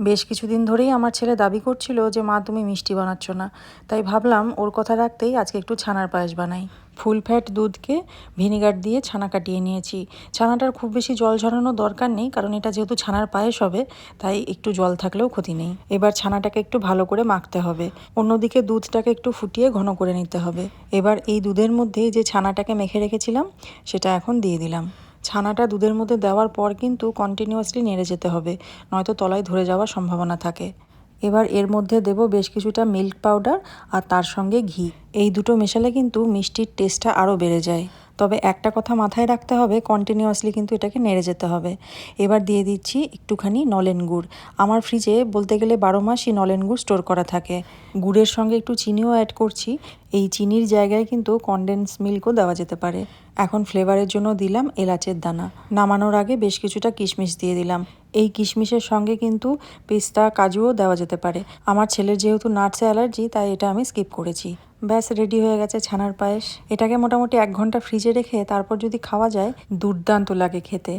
বেশ কিছুদিন ধরেই আমার ছেলে দাবি করছিল যে মা তুমি মিষ্টি বানাচ্ছ না, তাই ভাবলাম ওর কথা রাখতেই আজকে একটু ছানার পায়েস বানাই। ফুল ফ্যাট দুধকে ভিনিগার দিয়ে ছানা কাটিয়ে নিয়েছি। ছানাটার খুব বেশি জল ঝরানোর দরকার নেই, কারণ এটা যেহেতু ছানার পায়েস হবে, তাই একটু জল থাকলেও ক্ষতি নেই। এবার ছানাটাকে একটু ভালো করে মাখতে হবে। অন্যদিকে দুধটাকে একটু ফুটিয়ে ঘন করে নিতে হবে। এবার এই দুধের মধ্যেই যে ছানাটাকে মেখে রেখেছিলাম সেটা এখন দিয়ে দিলাম। ছানাটা দুধের মধ্যে দেওয়ার পর কিন্তু কন্টিনিউয়াসলি নেড়ে যেতে হবে, নয়তো তলায় ধরে যাওয়ার সম্ভাবনা থাকে। এবার এর মধ্যে দেব বেশ কিছুটা মিল্ক পাউডার আর তার সঙ্গে ঘি। এই দুটো মেশালে কিন্তু মিষ্টির টেস্টটা আরও বেড়ে যায়। তবে একটা কথা মাথায় রাখতে হবে, কন্টিনিউয়াসলি কিন্তু এটাকে নেড়ে যেতে হবে। এবার দিয়ে দিচ্ছি একটুখানি নলেন গুড়। আমার ফ্রিজে বলতে গেলে 12 মাসই নলেন গুড় স্টোর করা থাকে। গুড়ের সঙ্গে একটু চিনিও অ্যাড করছি। এই চিনির জায়গায় কিন্তু কনডেন্স মিল্কও দেওয়া যেতে পারে। এখন ফ্লেভারের জন্য দিলাম এলাচের দানা। নামানোর আগে বেশ কিছুটা কিশমিশ দিয়ে দিলাম। এই কিশমিশের সঙ্গে কিন্তু পেস্তা কাজুও দেওয়া যেতে পারে। আমার ছেলের যেহেতু নাটসে অ্যালার্জি, তাই এটা আমি স্কিপ করেছি। ব্যাস রেডি হয়ে গেছে ছানার পায়েস। এটাকে মোটামুটি 1 ঘন্টা ফ্রিজে রেখে তারপর যদি খাওয়া যায়, দুর্দান্ত লাগে খেতে।